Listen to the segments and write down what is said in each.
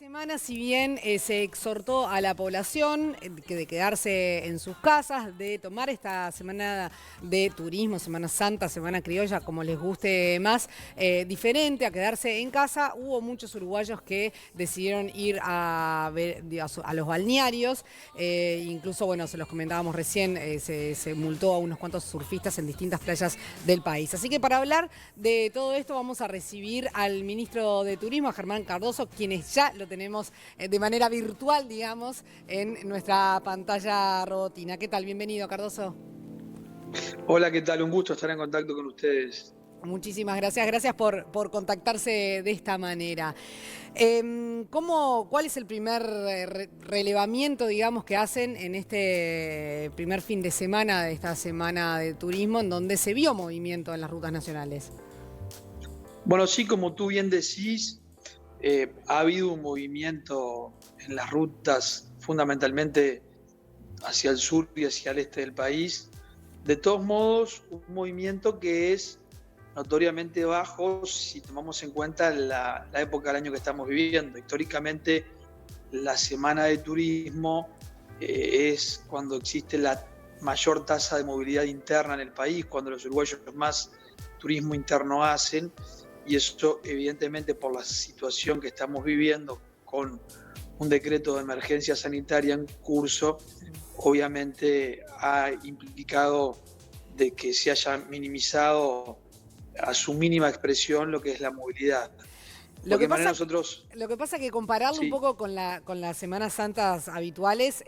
Semana, si bien se exhortó a la población de quedarse en sus casas, de tomar esta semana de turismo, Semana Santa, Semana Criolla, como les guste más, diferente a quedarse en casa, hubo muchos uruguayos que decidieron ir a ver, a los balnearios, incluso, bueno, se los comentábamos recién, se multó a unos cuantos surfistas en distintas playas del país. Así que para hablar de todo esto vamos a recibir al ministro de Turismo, a Germán Cardoso, quienes ya lo tenemos de manera virtual, digamos, en nuestra pantalla robotina. ¿Qué tal? Bienvenido, Cardoso. Hola, ¿qué tal? Un gusto estar en contacto con ustedes. Muchísimas gracias. Gracias por contactarse de esta manera. ¿Cuál es el primer relevamiento, digamos, que hacen en este primer fin de semana de esta semana de turismo en donde se vio movimiento en las rutas nacionales? Bueno, sí, como tú bien decís, ha habido un movimiento en las rutas fundamentalmente hacia el sur y hacia el este del país. De todos modos, un movimiento que es notoriamente bajo si tomamos en cuenta la época del año que estamos viviendo. Históricamente, la semana de turismo es cuando existe la mayor tasa de movilidad interna en el país, cuando los uruguayos más turismo interno hacen, y eso evidentemente por la situación que estamos viviendo con un decreto de emergencia sanitaria en curso, obviamente ha implicado de que se haya minimizado a su mínima expresión lo que es la movilidad. Lo que Porque de manera pasa, nosotros, lo que pasa es que compararlo un sí, poco con las Semanas Santas habituales,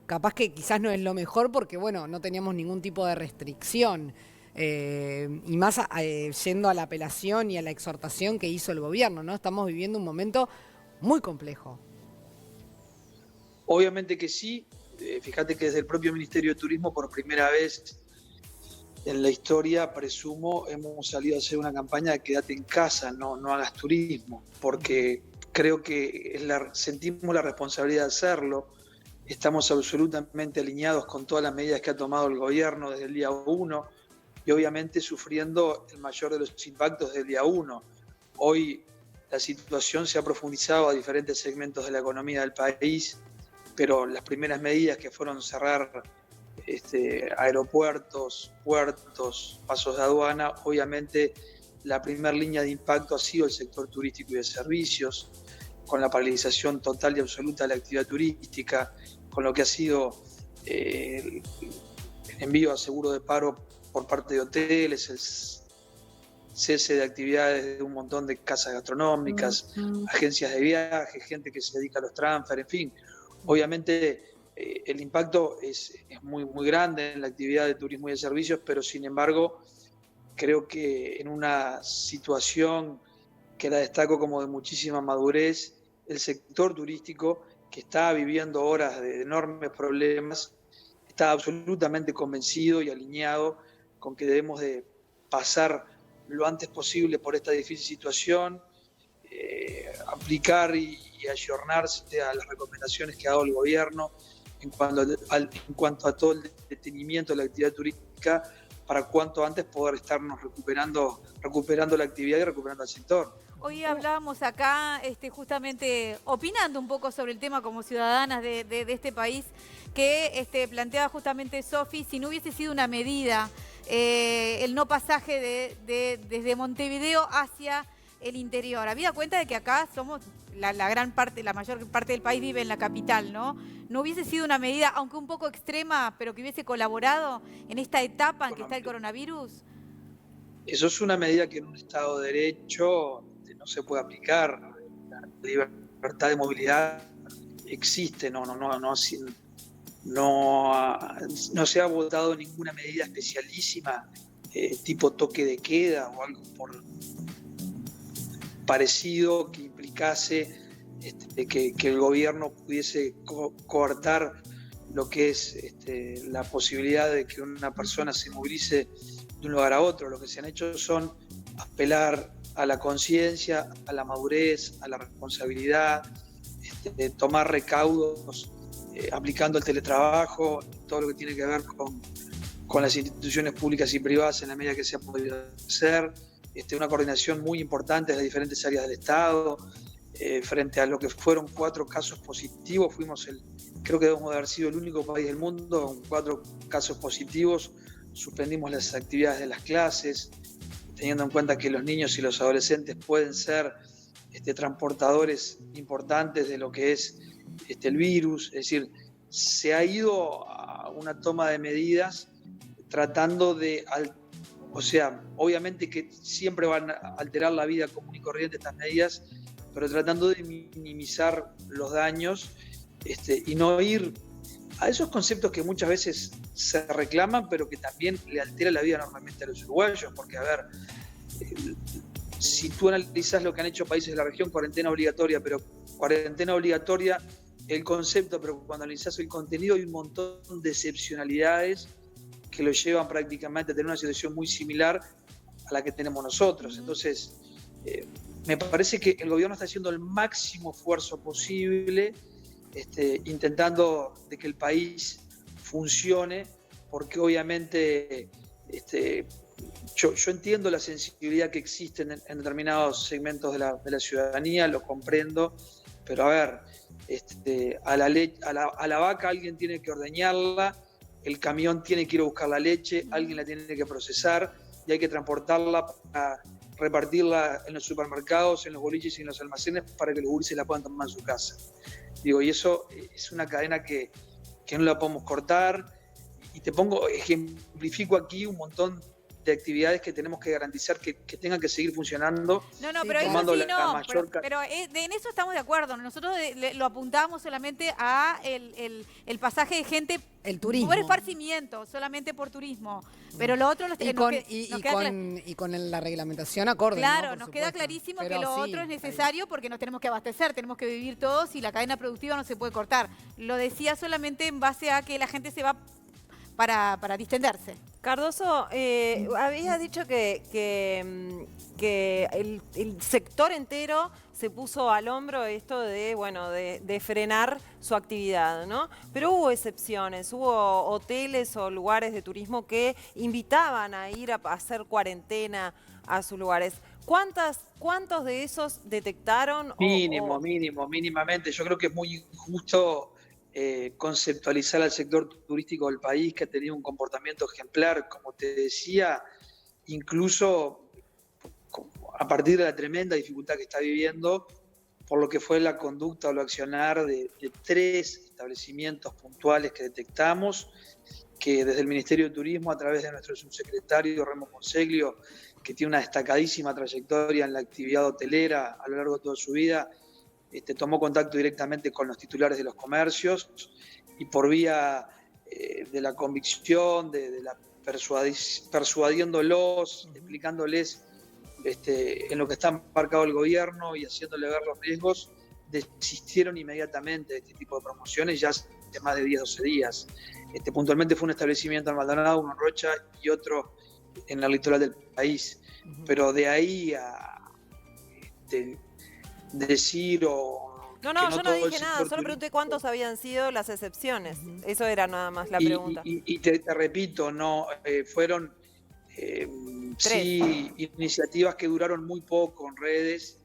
capaz que quizás no es lo mejor porque, bueno, no teníamos ningún tipo de restricción. Y más yendo a la apelación y a la exhortación que hizo el gobierno, ¿no? Estamos viviendo un momento muy complejo. obviamente que sí. Fíjate que desde el propio Ministerio de Turismo, por primera vez en la historia, presumo, hemos salido a hacer una campaña de quédate en casa, no hagas turismo, porque creo que sentimos la responsabilidad de hacerlo. Estamos absolutamente alineados con todas las medidas que ha tomado el gobierno desde el día 1 y obviamente sufriendo el mayor de los impactos desde el día 1. Hoy la situación se ha profundizado a diferentes segmentos de la economía del país, pero las primeras medidas que fueron cerrar aeropuertos, puertos, pasos de aduana, obviamente la primera línea de impacto ha sido el sector turístico y de servicios, con la paralización total y absoluta de la actividad turística, con lo que ha sido el envío a seguro de paro por parte de hoteles, el cese de actividades de un montón de casas gastronómicas, agencias de viaje, gente que se dedica a los transfer, en fin. Obviamente el impacto es muy grande en la actividad de turismo y de servicios, pero sin embargo creo que en una situación que la destaco como de muchísima madurez, el sector turístico, que está viviendo horas de enormes problemas, está absolutamente convencido y alineado con que debemos de pasar lo antes posible por esta difícil situación, aplicar y ayornarse a las recomendaciones que ha dado el gobierno en cuanto a todo el detenimiento de la actividad turística para cuanto antes poder estarnos recuperando la actividad y recuperando el sector. Hoy hablábamos acá, justamente opinando un poco sobre el tema como ciudadanas de este país, que planteaba justamente Sofi, si no hubiese sido una medida el no pasaje desde Montevideo hacia el interior. Habida cuenta de que acá somos la gran parte, la mayor parte del país vive en la capital, ¿no? ¿No hubiese sido una medida, aunque un poco extrema, pero que hubiese colaborado en esta etapa en que está el coronavirus? Eso es una medida que en un Estado de Derecho no se puede aplicar. La libertad de movilidad existe, no se ha votado ninguna medida especialísima, tipo toque de queda o algo parecido que implicase que el gobierno pudiese coartar lo que es la posibilidad de que una persona se movilice de un lugar a otro. Lo que se han hecho son apelar a la conciencia, a la madurez, a la responsabilidad, tomar recaudos aplicando el teletrabajo, todo lo que tiene que ver con las instituciones públicas y privadas en la medida que se ha podido hacer, una coordinación muy importante de las diferentes áreas del Estado, frente a lo que fueron 4 casos positivos, creo que debemos de haber sido el único país del mundo con 4 casos positivos. Suspendimos las actividades de las clases, teniendo en cuenta que los niños y los adolescentes pueden ser transportadores importantes de lo que es el virus. Es decir, se ha ido a una toma de medidas tratando de, o sea, obviamente que siempre van a alterar la vida común y corriente estas medidas, pero tratando de minimizar los daños y no ir a esos conceptos que muchas veces se reclaman, pero que también le altera la vida normalmente a los uruguayos, porque, a ver, si tú analizas lo que han hecho países de la región, cuarentena obligatoria, el concepto, pero cuando analizas el contenido hay un montón de excepcionalidades que lo llevan prácticamente a tener una situación muy similar a la que tenemos nosotros. Entonces, me parece que el gobierno está haciendo el máximo esfuerzo posible, intentando de que el país funcione, porque obviamente yo entiendo la sensibilidad que existe en determinados segmentos de la ciudadanía, lo comprendo, pero a ver, a la vaca alguien tiene que ordeñarla, el camión tiene que ir a buscar la leche, alguien la tiene que procesar y hay que transportarla para repartirla en los supermercados, en los boliches y en los almacenes para que los gurises la puedan tomar en su casa. Digo, y eso es una cadena que no la podemos cortar. Y ejemplifico aquí un montón de actividades que tenemos que garantizar que tengan que seguir funcionando. No, pero eso sí no, pero en eso estamos de acuerdo. Nosotros lo apuntamos solamente a el pasaje de gente, el turismo, por esparcimiento, solamente por turismo. Pero lo otro y con la reglamentación acorde. Claro, ¿no? Nos queda clarísimo que lo otro es necesario porque nos tenemos que abastecer, tenemos que vivir todos y la cadena productiva no se puede cortar. Lo decía solamente en base a que la gente se va para distenderse. Cardoso, habías dicho que el sector entero se puso al hombro esto de frenar su actividad, ¿no? Pero hubo excepciones, hubo hoteles o lugares de turismo que invitaban a ir a hacer cuarentena a sus lugares. ¿Cuántos de esos detectaron? Mínimamente. Yo creo que es muy injusto conceptualizar al sector turístico del país, que ha tenido un comportamiento ejemplar, como te decía, incluso a partir de la tremenda dificultad que está viviendo, por lo que fue la conducta o lo accionar de 3 establecimientos puntuales que detectamos, que desde el Ministerio de Turismo, a través de nuestro subsecretario Remo Conseglio, que tiene una destacadísima trayectoria en la actividad hotelera a lo largo de toda su vida, tomó contacto directamente con los titulares de los comercios y por vía de la convicción, de la persuadiéndolos, explicándoles en lo que está embarcado el gobierno y haciéndole ver los riesgos, desistieron inmediatamente de este tipo de promociones ya hace más de 10, 12 días. Puntualmente fue un establecimiento en Maldonado, uno en Rocha y otro en el litoral del país. Pero de ahí a decir o... No, yo no dije nada, solo pregunté cuántos habían sido las excepciones. Eso era nada más la pregunta. Y te repito, no fueron sí iniciativas que duraron muy poco en redes,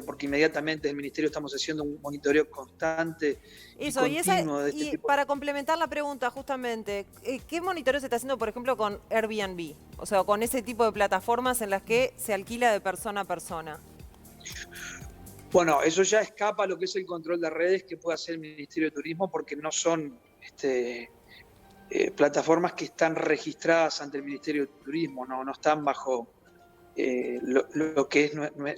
porque inmediatamente desde el Ministerio estamos haciendo un monitoreo constante y continuo de este tipo. Para complementar la pregunta, justamente, ¿qué monitoreo se está haciendo, por ejemplo, con Airbnb? O sea, con ese tipo de plataformas en las que se alquila de persona a persona. Bueno, eso ya escapa a lo que es el control de redes que puede hacer el Ministerio de Turismo, porque no son plataformas que están registradas ante el Ministerio de Turismo, no están bajo lo que es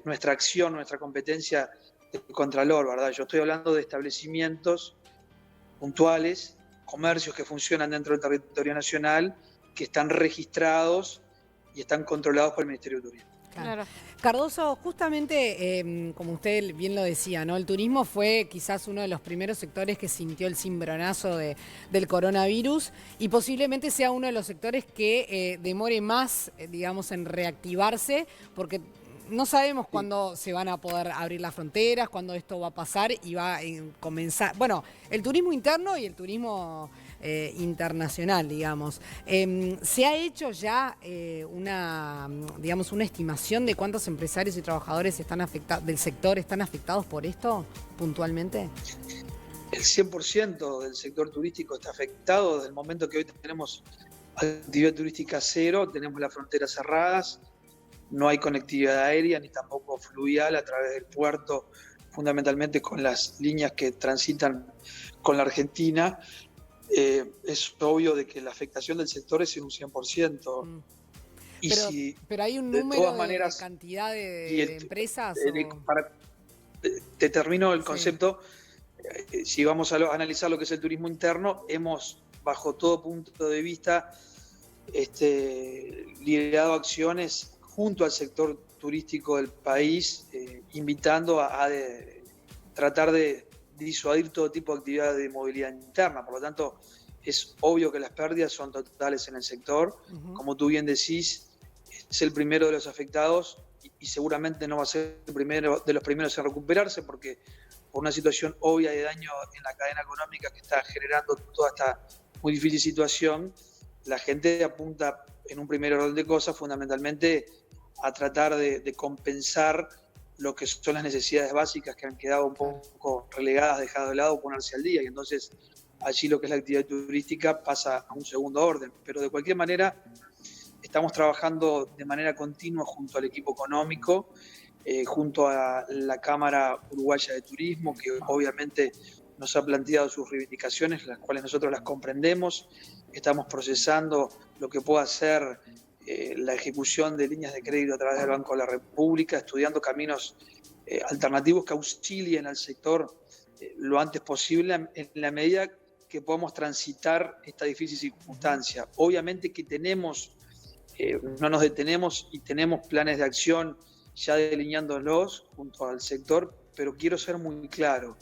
nuestra acción, nuestra competencia de Contralor, ¿verdad? Yo estoy hablando de establecimientos puntuales, comercios que funcionan dentro del territorio nacional, que están registrados y están controlados por el Ministerio de Turismo. Claro. Cardoso, justamente, como usted bien lo decía, ¿no? El turismo fue quizás uno de los primeros sectores que sintió el cimbronazo del coronavirus y posiblemente sea uno de los sectores que demore más, digamos, en reactivarse, porque no sabemos cuándo se van a poder abrir las fronteras, cuándo esto va a pasar y va a comenzar. Bueno, el turismo interno y el turismo internacional, digamos. ¿Se ha hecho ya una estimación de cuántos empresarios y trabajadores del sector están afectados por esto puntualmente? El 100% del sector turístico está afectado desde el momento que hoy tenemos actividad turística cero, tenemos las fronteras cerradas, no hay conectividad aérea ni tampoco fluvial a través del puerto, fundamentalmente con las líneas que transitan con la Argentina. Es obvio de que la afectación del sector es en un 100%. Pero hay un número de cantidad de empresas. Te termino el concepto. Si vamos a analizar lo que es el turismo interno, hemos, bajo todo punto de vista, liderado acciones junto al sector turístico del país, invitando a tratar de disuadir todo tipo de actividad de movilidad interna. Por lo tanto, es obvio que las pérdidas son totales en el sector. Como tú bien decís, es el primero de los afectados y seguramente no va a ser el primero de los primeros en recuperarse, porque por una situación obvia de daño en la cadena económica que está generando toda esta muy difícil situación, la gente apunta en un primer orden de cosas fundamentalmente a tratar de compensar lo que son las necesidades básicas que han quedado un poco relegadas, dejadas de lado, ponerse al día, y entonces allí lo que es la actividad turística pasa a un segundo orden. Pero de cualquier manera estamos trabajando de manera continua junto al equipo económico, junto a la Cámara Uruguaya de Turismo, que obviamente nos ha planteado sus reivindicaciones, las cuales nosotros las comprendemos. Estamos procesando lo que pueda ser la ejecución de líneas de crédito a través del Banco de la República, estudiando caminos alternativos que auxilien al sector lo antes posible en la medida que podamos transitar esta difícil circunstancia. Obviamente que no nos detenemos y tenemos planes de acción ya delineándolos junto al sector, pero quiero ser muy claro.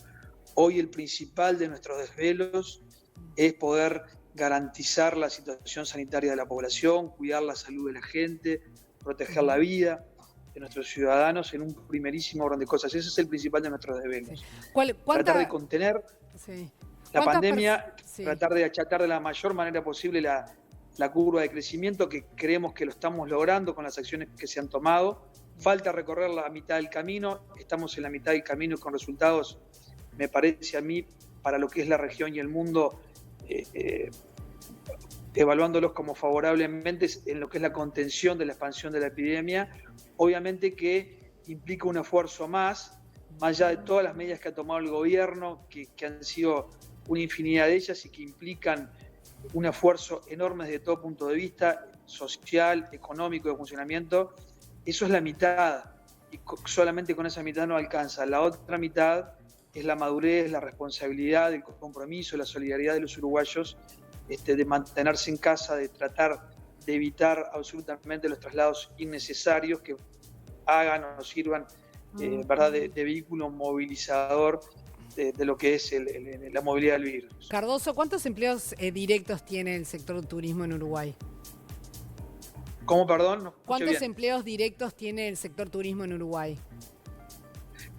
Hoy el principal de nuestros desvelos es poder garantizar la situación sanitaria de la población, cuidar la salud de la gente, proteger la vida de nuestros ciudadanos en un primerísimo orden de cosas. Ese es el principal de nuestros desvelos. Tratar de contener la pandemia, tratar de achatar de la mayor manera posible la curva de crecimiento, que creemos que lo estamos logrando con las acciones que se han tomado. Falta recorrer la mitad del camino, estamos en la mitad del camino con resultados, me parece a mí, para lo que es la región y el mundo, evaluándolos como favorablemente en lo que es la contención de la expansión de la epidemia. Obviamente que implica un esfuerzo más allá de todas las medidas que ha tomado el gobierno, que han sido una infinidad de ellas y que implican un esfuerzo enorme desde todo punto de vista, social, económico, de funcionamiento. Eso es la mitad, y solamente con esa mitad no alcanza. La otra mitad es la madurez, la responsabilidad, el compromiso, la solidaridad de los uruguayos, de mantenerse en casa, de tratar de evitar absolutamente los traslados innecesarios que hagan o nos sirvan ¿verdad? De vehículo movilizador de lo que es la movilidad del virus. Cardoso, ¿cuántos empleos directos tiene el sector turismo en Uruguay? ¿Cómo, perdón? No, ¿cuántos empleos directos tiene el sector turismo en Uruguay?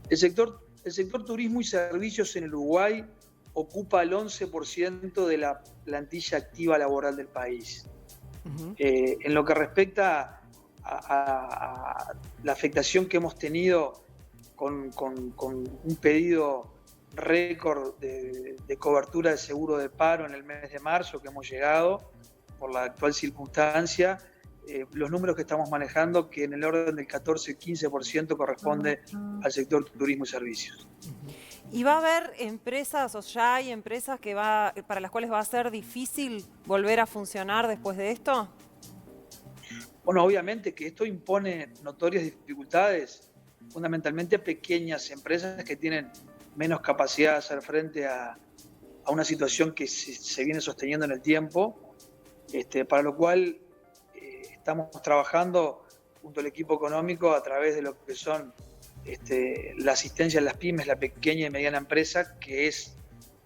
El sector turismo y servicios en Uruguay ocupa el 11% de la plantilla activa laboral del país. En lo que respecta a la afectación que hemos tenido con un pedido récord de cobertura de seguro de paro en el mes de marzo que hemos llegado por la actual circunstancia, los números que estamos manejando, que en el orden del 14-15% corresponde al sector turismo y servicios. ¿Y va a haber empresas, o ya hay empresas para las cuales va a ser difícil volver a funcionar después de esto? Bueno, obviamente que esto impone notorias dificultades, fundamentalmente a pequeñas empresas que tienen menos capacidad de hacer frente a una situación que se viene sosteniendo en el tiempo, para lo cual estamos trabajando junto al equipo económico a través de lo que son la asistencia a las pymes, la pequeña y mediana empresa, que es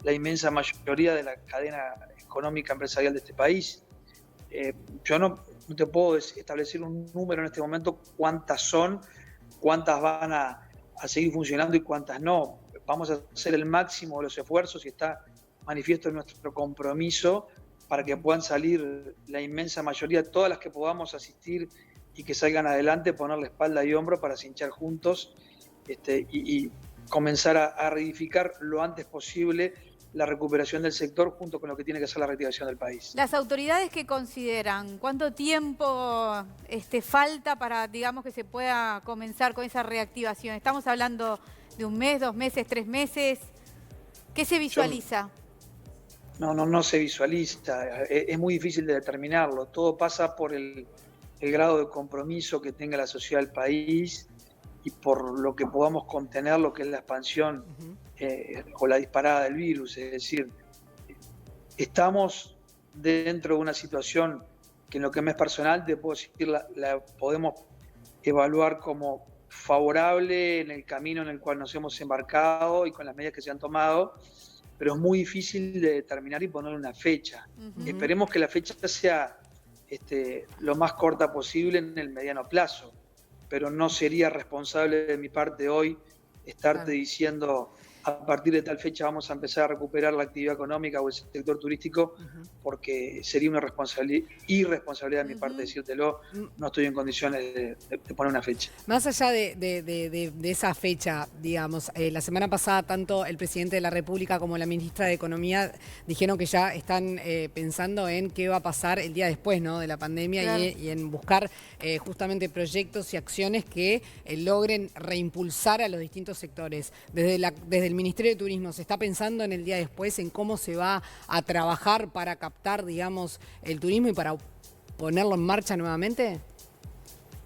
la inmensa mayoría de la cadena económica empresarial de este país. Yo no te puedo establecer un número en este momento, cuántas son, cuántas van a seguir funcionando y cuántas no. Vamos a hacer el máximo de los esfuerzos y está manifiesto nuestro compromiso para que puedan salir la inmensa mayoría, todas las que podamos asistir y que salgan adelante, ponerle espalda y hombro para cinchar juntos y comenzar a reedificar lo antes posible la recuperación del sector junto con lo que tiene que ser la reactivación del país. Las autoridades, ¿qué consideran? ¿Cuánto tiempo falta para, digamos, que se pueda comenzar con esa reactivación? ¿Estamos hablando de 1 mes, 2 meses, 3 meses? ¿Qué se visualiza? No se visualiza, es muy difícil de determinarlo. Todo pasa por el grado de compromiso que tenga la sociedad del país y por lo que podamos contener lo que es la expansión o la disparada del virus. Es decir, estamos dentro de una situación que en lo que me es personal, te puedo decir, la podemos evaluar como favorable en el camino en el cual nos hemos embarcado y con las medidas que se han tomado, pero es muy difícil de determinar y poner una fecha. Esperemos que la fecha sea lo más corta posible en el mediano plazo, pero no sería responsable de mi parte hoy estarte diciendo a partir de tal fecha vamos a empezar a recuperar la actividad económica o el sector turístico, porque sería una irresponsabilidad de mi parte decírtelo. No estoy en condiciones de poner una fecha. Más allá de esa fecha, digamos, la semana pasada tanto el presidente de la República como la ministra de Economía dijeron que ya están pensando en qué va a pasar el día después, ¿no?, de la pandemia. Claro. y en buscar justamente proyectos y acciones que logren reimpulsar a los distintos sectores. Desde el Ministerio de Turismo, ¿se está pensando en el día después, en cómo se va a trabajar para captar, digamos, el turismo y para ponerlo en marcha nuevamente?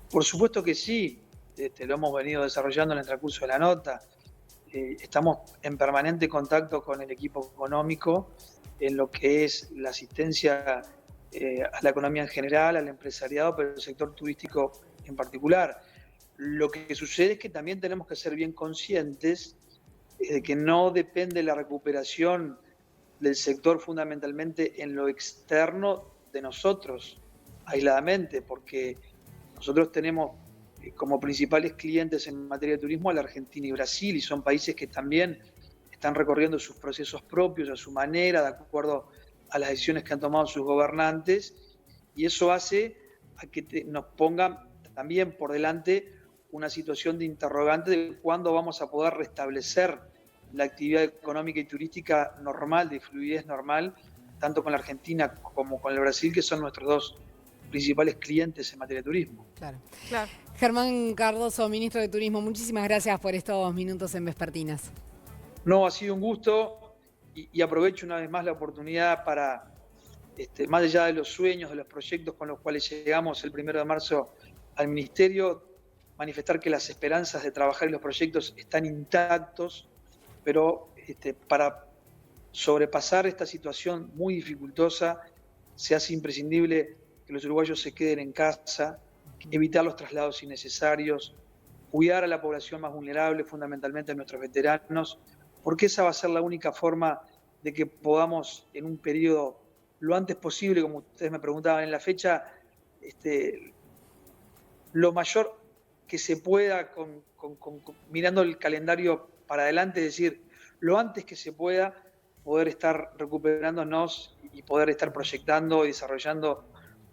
Por supuesto que sí, lo hemos venido desarrollando en el transcurso de la nota. Estamos en permanente contacto con el equipo económico en lo que es la asistencia a la economía en general, al empresariado, pero el sector turístico en particular. Lo que sucede es que también tenemos que ser bien conscientes de que no depende la recuperación del sector fundamentalmente en lo externo de nosotros, aisladamente, porque nosotros tenemos como principales clientes en materia de turismo a la Argentina y Brasil, y son países que también están recorriendo sus procesos propios a su manera, de acuerdo a las decisiones que han tomado sus gobernantes, y eso hace a que nos pongan también por delante una situación de interrogante de cuándo vamos a poder restablecer la actividad económica y turística normal, de fluidez normal, tanto con la Argentina como con el Brasil, que son nuestros dos principales clientes en materia de turismo. Claro. Germán Cardoso, ministro de Turismo, muchísimas gracias por estos minutos en Vespertinas. No, ha sido un gusto y aprovecho una vez más la oportunidad para, más allá de los sueños, de los proyectos con los cuales llegamos el 1 de marzo al Ministerio, manifestar que las esperanzas de trabajar en los proyectos están intactos, pero para sobrepasar esta situación muy dificultosa se hace imprescindible que los uruguayos se queden en casa, evitar los traslados innecesarios, cuidar a la población más vulnerable, fundamentalmente a nuestros veteranos, porque esa va a ser la única forma de que podamos en un periodo lo antes posible, como ustedes me preguntaban en la fecha, lo mayor que se pueda, mirando el calendario para adelante, es decir, lo antes que se pueda, poder estar recuperándonos y poder estar proyectando y desarrollando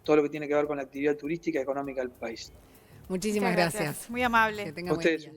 todo lo que tiene que ver con la actividad turística y económica del país. Muchísimas gracias. Muy amable. Que tenga buen día.